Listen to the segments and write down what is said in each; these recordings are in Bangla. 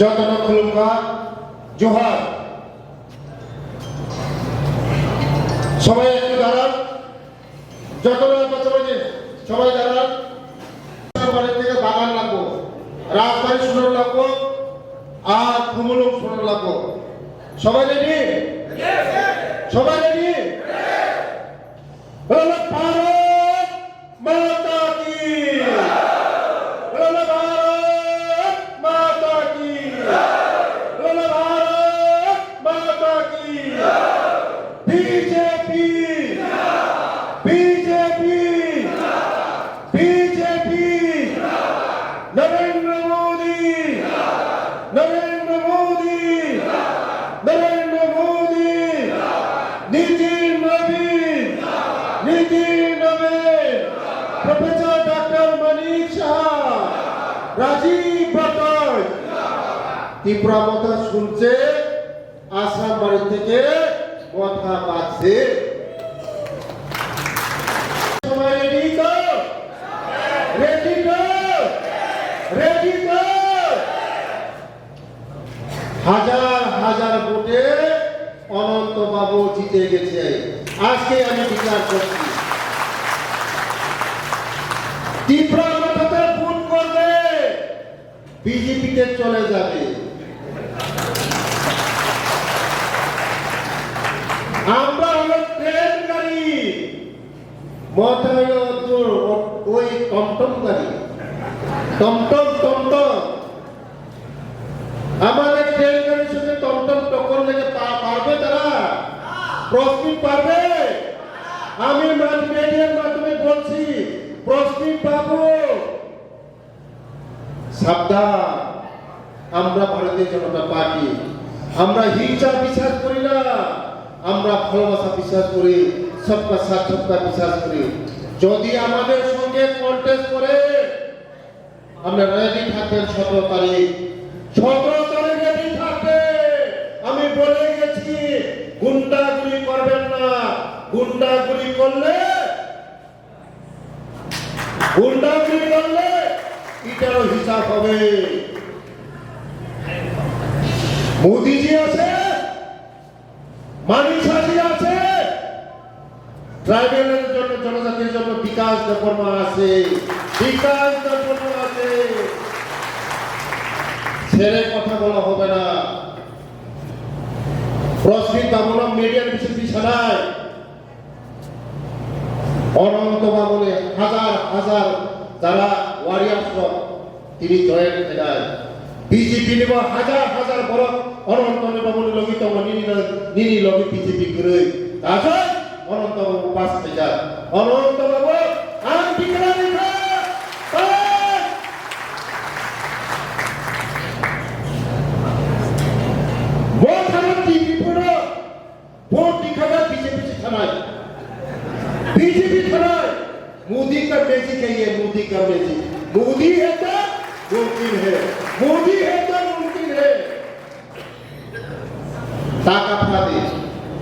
যতন খুলুমকা জোহার। সবাই একটু দাঁড়ান, যতন সবাই দাঁড়ান। বাড়ি থেকে বাগান লাগবো, রাজবাড়ি শুনে লাগবো, আর কুমুলুম শুনে লাগবো। সবাই রেডি? সবাই রেডি? ভারত মাতা কি, ভারত মাতা কি, ভারত মাতা কি। BJP BJP BJP, Narendra Modi Narendra Modi Narendra Modi, Nitin Nabin Nitin Nabin, professor doctor Manik Saha, Rajib Bhattacharya. Tripura কথা শুনছে, আসাম বাড়ি থেকে কথা পাচ্ছে। সবাই রেডি তো? রেডি তো? রেডি তো? হাজার হাজার ভোটে অনন্ত বাবু জিতে গেছে। আজকে আমি বিচার করছি, ত্রিপুরা মাথাতে ভোট করবে, বিজেপিতে চলে যাবে। আমরা হলো ট্রেন গাড়ি, মাথায় ওই টমটম গাড়ি, টমটম টমটম। আমাদের ট্রেন গাড়ির সঙ্গে টমটম টক্কর লেগে পারবে তারা? প্রশ্ন পারবে? আমি মিডিয়ার মাধ্যমে বলছি, প্রশ্ন পাবো। সাবধান, আমরা ভারতীয় জনতা পার্টি, আমরা হিংসা বিশ্বাস করি না, আমরা ভালোবাসা বিশ্বাস করি, সবকা সাথ সবকা বিশ্বাস করি। যদি আমাদের সঙ্গে কন্টেস্ট করে, আমরা রেডি থাকবেন 17 তারিখ। 17 তারিখ রেডি থাকবে। আমি বলে গেছি, গুন্ডাগুলি করবেন না। গুন্ডাগুলি করলে এটারও হিসাব হবে। মোদিজি আছে, মানিক সাজি আছে, ট্রাইবেলের জন্য, জনজাতির জন্য বিকাশ দেববর্মা আছে, বিকাশ দেববর্মা আছে। ছেড়ে কথা বলা হবে না। প্রশ্নিত বাবুরাম মিডিয়ার বিছানায় অনন্ত বাবুলে হাজার হাজার যারা ওয়ারিয়ার্স তিনি জয়েন এলায় বিজেপি নিব হাজার হাজার বড় অনন্ত বাবুল লगित নিনি লগি বিজেপি করে আছে। অনন্ত বাবু পাস পেজা, অনন্ত বাবু আম টিকরা লিখা ভোট হবে টিভি পুরো ভোট दिखागा बीजेपी से थानाय, बीजेपी थानाय। मोदी का मैजिक है, ये मोदी का मैजिक। मोदी है तो मुमकिन है, मोदी है तो मुमकिन है। ताकत दे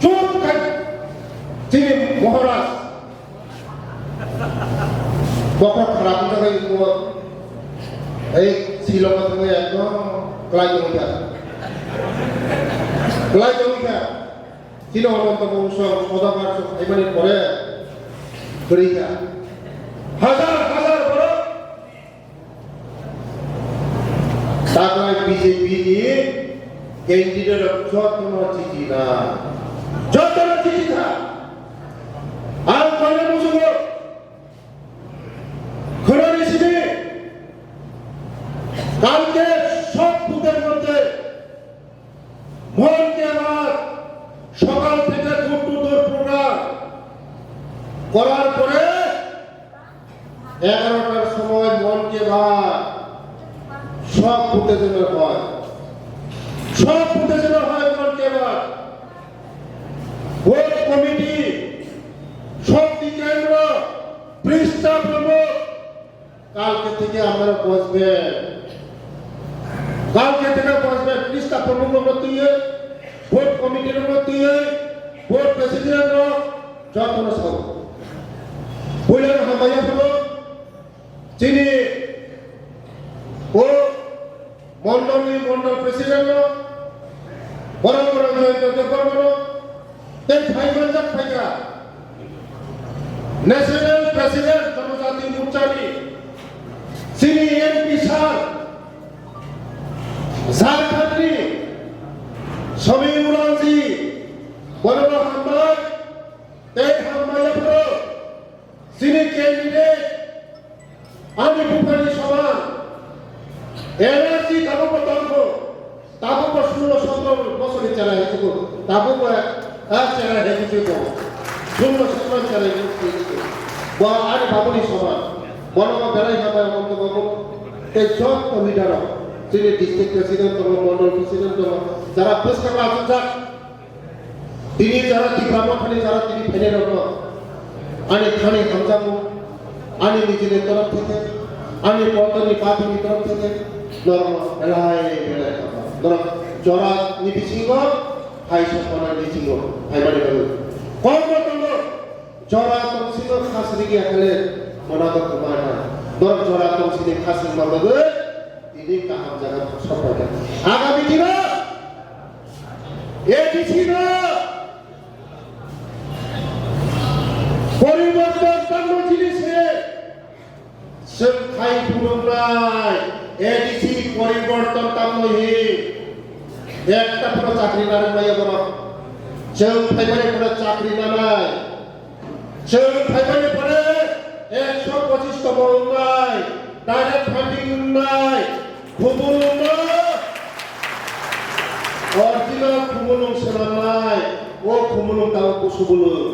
चुप कर जिन महाराज बहुत खराब हो गई वो एक श्रीलंका में एकदम क्लाइज हो गया तीनों অনন্ত বংশ সদাবার এবারে পরে করিয়া হাজার হাজার বড় তাকলাই বিজেপি ক্যান্ডিডেট যত্ন চিঠি না, যত্ন চিঠি না। আর কয়লা বসব খোলা রেসিপি কালকে সব বুথের মধ্যে মনকে আমার সকাল থেকে দূর প্রোগ্রাম করার পরে 11টার সময় মনকে বাদ সব উত্তেজনা হয়, সব উত্তেজনা হয় মনকে বাদ। ভোট কমিটি শক্তি কেন্দ্র পৃষ্ঠা প্রমুখ কালকে থেকে আমরা বসবেন, কালকে থেকে বসবেন। পৃষ্ঠা প্রমুখ মধ্যে ভোট কমিটির মধ্যে ভোট প্রেসিডেন্ট যত্ন সব বইলেন হামাইয়া হলো যিনি ও মন্ডল প্রেসিডেন্ট বড় বড় এই ভাইবাজার ফাইকা ন্যাশনাল প্রেসিডেন্ট জনজাতি মোর্চানি শ্রী এমপি স্যার ঝাড়খণ্ডি সমীরুলাজি বড় হামবাই এই হামবাইয়া যিনি ক্যান্ডিডেট আমি ভূপালী সমান এনার্জি তাবুক 16-17 বছরের চেলা হয়েছে তাবুক চেলা হয়েছে 16-17 চেলা হয়েছে আর বাবুনি সমান বনম বেড়াই হাবায় অন্তবাবু এই সব লিডার যিনি ডিস্ট্রিক্ট প্রেসিডেন্ট মন্ডল প্রেসিডেন্ট যারা পুরস্কার আসুন যাক তিনি যারা টিকামখানি যারা তিনি ফেলে রাখো আনি খানি হামজামু আনি নিজেদের তরফ থেকে আনি পতনি পাতিনি তরফ থেকে নরম এলাই নরম জরা নিবিসিঙ্গ হাই সম্পনা নিবিসিঙ্গ হাই বাড়ি গেল কম মতঙ্গ জরা তমসিঙ্গ খাসরি গিয়া খেলে মনাগত কুমার না নরম জরা তমসিনে খাসরি মালবে তিনি কাহাম জায়গা সফল আগামী দিনে এডিসি না পরিবর্তন কাণ্ড জিনিসে সংখ্যাই পুরোটাই এডিসি পরিবর্তন কাণ্ড হি একটা পুরো চাকরি না নাই বড় সংখ্যাই পুরো চাকরি না নাই সংখ্যাই পরে 125 তম নাই ডাইরেক্ট ফান্ডিং নাই খুবুলুম অরিজিনাল খুবুলুম সেনা নাই ও খুবুলুম তাও কুসুবুলুম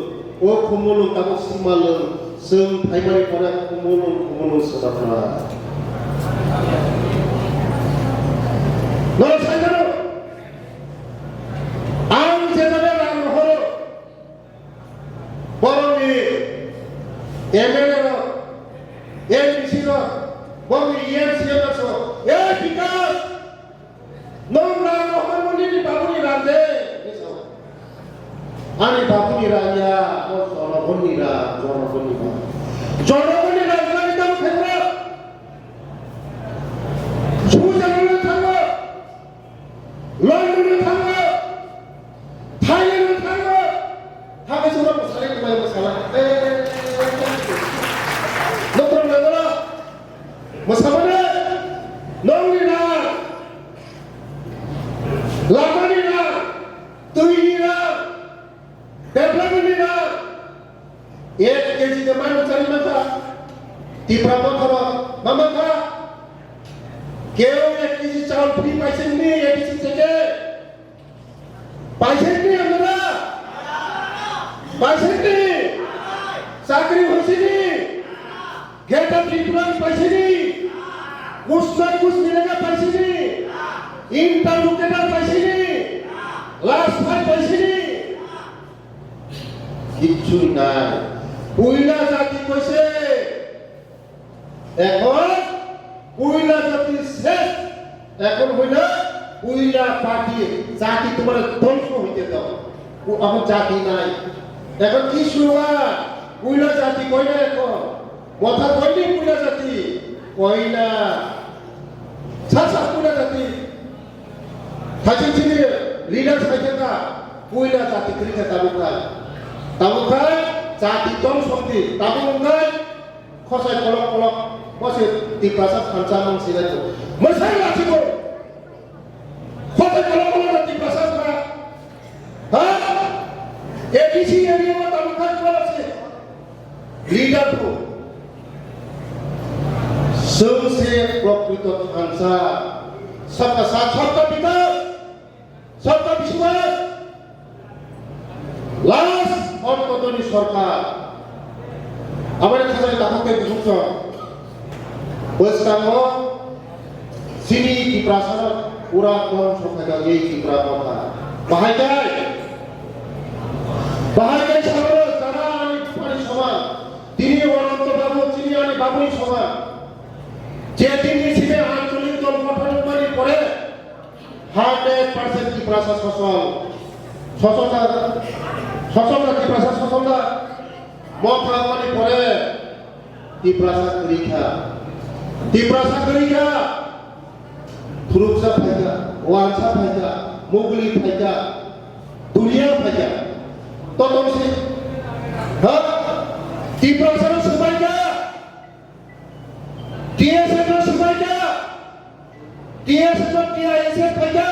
ও খুমুলুম তাবো সিমালুম जों प्राइमारि परा खुमुलुम सोदाफोरा नय साइनानो आं जेनाले रां हरो बरनि एमएलए रो एमपी रो बरनि एमसी रो ए विकास नों रां हरमनि बाबुनि रांदे आनी बाबुनि राया ओ जनगणनि रा जनगणनि राजधानी दाम फेब्रा सुजाननो थाङो लन्डननो थाङो थाइलेन्डनो थाङो हाबे सुरा मसाले कुमाय मसाला नत्र नगरा मसाबाने नंनि ना लामानि ना दैनि ना डेभलपमेन्टनि ना 1 केजी के मान चारि माथा तीव्र पथर मामाखा केव 1 केजी चावल फ्री पाइছেন নি এডিসি থেকে পাইছেন নি আমরা পাইছেন নি চাকরি হইছে নি গেটা ত্রিপুরা পাইছে নি কুছ মিলেগা পাইছে নি ইন্টারলুকেটার পাইছে নি লাস্ট ফাইল পাইছে নি কিচ্ছু নাই পুইলা জাতি কইছে এখন পুইলা জাতি শেষ এখন হইলা পুইলা পার্টি জাতি তোমার ধ্বংস হইতে দাও এখন জাতি নাই এখন কি শুরুয়া পুইলা জাতি কই না এখন কথা কইনি পুইলা জাতি কই না সাসা পুইলা জাতি থাকি চিনি লিডার সাইকেকা পুইলা জাতি করিতে তাবুকা জাতি দম শক্তি তাবুঙ্গাই খসাই কলক বসে তিপ্রাসা খানচা মাংসিলাই মসাই লাচিব খসাই কলক তিপ্রাসা করা হ্যাঁ এডিসি এরিয়া তাবুকা আছে লিডার কো सबसे प्रकृत खानसा सबका साथ सबका विकास सबका विश्वास लास्ट অন্ততনি সরকার আমাদের কাছে তাকে বুঝছ বসকাম সিনি কি প্রাসাদ পুরা কোন সংখ্যা এই কি প্রাপকা বাহাইকাই সাগর যারা আমি পানি সমান তিনি অনন্ত বাবু তিনি আমি বাবুই সমান যে তিনি ছিলেন আঞ্চলিক দল গঠন করে পরে 100% কি প্রাসাদ সচলতা কি প্রাসাদ সচলতা মখা মানে পরে কি প্রাসাদ পরীক্ষা थुरुकसा फायदा वारसा फायदा मुगली फायदा दुनिया फायदा तो तुमसे हाँ तीव्रसर सुबाइका टीएसएस सुबाइका टीएसएस टीआईएसए फायदा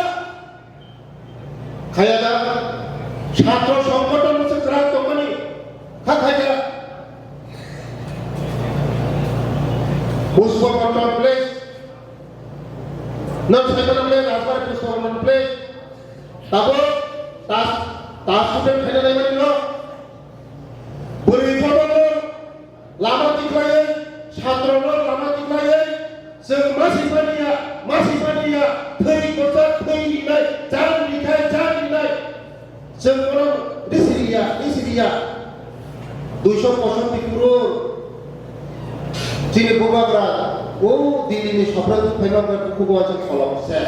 खायदा छात्र संगठन से करा तो मनी खा खायदा पुष्प कॉटन प्लेस न छात्र प्लेस आसपास पुष्प कॉटन प्लेस तब तास स्टूडेंट खायदा नहीं मनी नो बुरी फोटो लामा दिखलाये छात्र नो लामा दिखलाये जों मासिफानिया थै गथा थै लिनाय जान लिनाय जों नो रिसिरिया 265 crore जिनि बुबाग्रा ओ दिल्लीनि सफ्राजों फैलाग्रा कुकुबाजों खलामसे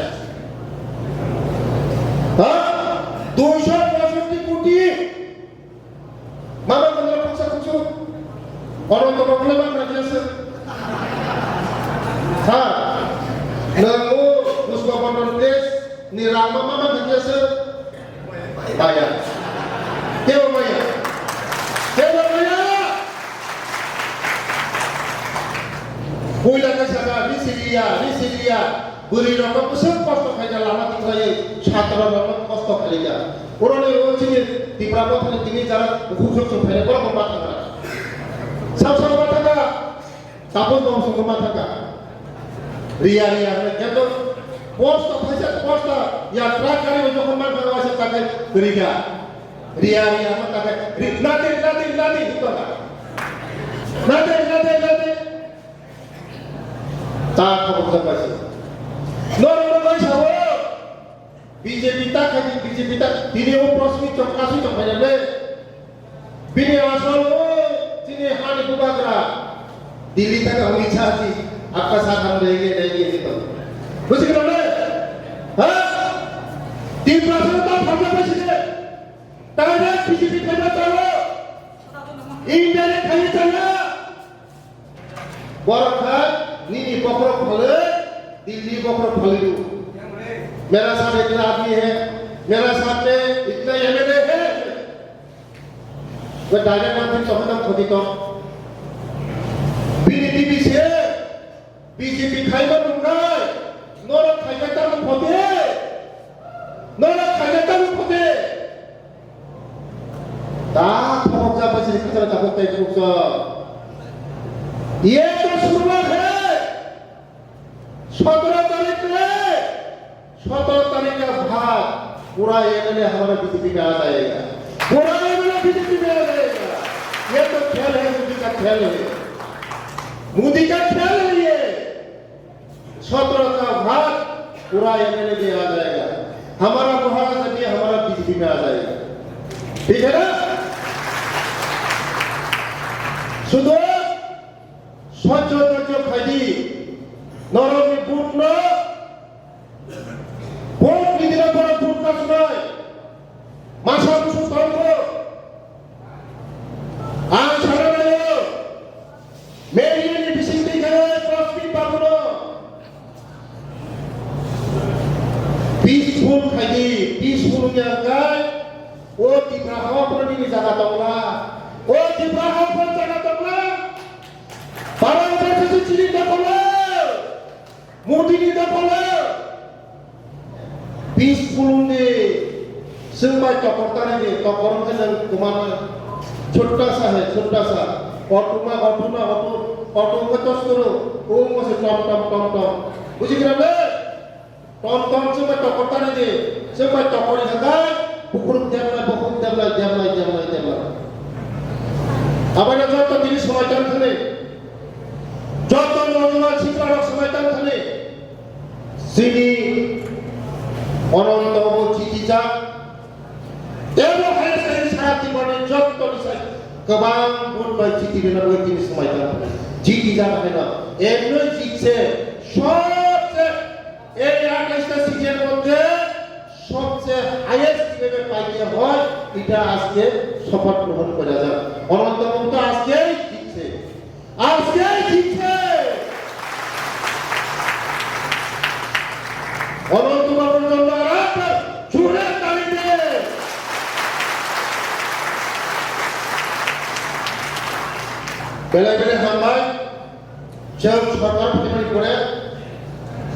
हा 265 कोटी मामा मंदिर फंसा फंसु अनंत बाबुला मा नागियासो हा नंगौ पुष्प कॉटन प्लेस नि रामा मामा नागियासो बाया केव बाया Kuila kasada risilia buri rokok pusat kosto kaya lama tiklai छात्र रकम kosto kaya orang ini orang sini di berapa kali tinggi jalan khusus supaya orang membatangkan sama-sama batangkan tapun dong sungguh batangkan ria gitu posto ya terakhir untuk membatangkan wajib pakai beriga ria pakai nanti itu kan nanti tak apa sih Nora sawo BJP tak ini operasi cokasi cokanya le bini asal sini hani bubagra Dili tak kami cari apa sahaja lagi itu betul kan le ha di prasarana tak apa sih le tak ada BJP kerja tahu India le kaya caya Warakhat नीनी बकरो फले दिल्ली बकरो फले दो मेरा साथ इतना आदमी है मेरा साथ में इतना एमएलए है वो डायरेक्ट माध्यम चौहत्तर खोदी तो बीजेपी से बीजेपी खाइबा नुंगाई नोरा खाइबा तालु खोदे ता फौजा बच्चे कितना जागरूकता है लोग ये तो शुरुआत है 17 तारीख का भाग पूरा एमएलए हमारा बीजेपी में आ जाएगा ये तो खेल है मोदी का खेल है ये 17 का भाग पूरा एमएलए में आ जाएगा हमारा महाराष्ट्र भी हमारा बीजेपी में आ जाएगा ठीक है ना सुनो सच्चो खाई नरमी बुट न बुट निदिला पर बुट का सुनाय मासा मुसु तंगो आं छाड़ायो मेरी ने बिसिंग दिखाए ट्रस्टी बाबुनो पीसफुल खाई पीसफुल के अंगाय ओ तिब्रा हवा पर नहीं जागा तंगला ओ तिब्रा हवा पर जागा तंगला बारह वर्ष से चिली तंगला मोदी ने दफाला पीसफुल ने संबाय टकरता ने टकरन के जन कुमार छोटा सा ऑटो को टच करो ओ मसे टम बुझी गया बे टम से मैं टकरता ने संबाय टकरी हगा बहुत देवला अब ना जो तो दिल्ली समाचार थे যত নজওয়ান শিক্ষারক সমাজতান থানে সিনি অনন্ত চিকিৎসা এবং হায়ার সারা জীবনে যত নিশাই গোবাং বুনবাই চিঠি বেনাবো তিনি সমাজতান চিঠি জানা হয় না এমনই জিতছে সবচেয়ে এই 28টা সিজনের মধ্যে সবচেয়ে হাইয়েস্ট কিভাবে পাইতে হয় এটা আজকে শপথ গ্রহণ করা যায় অনন্ত মমতা আজকেই জিতছে অনন্ত পর্যন্ত সুরের তালিতে বেলা বেলা হামবাই যেও সরকার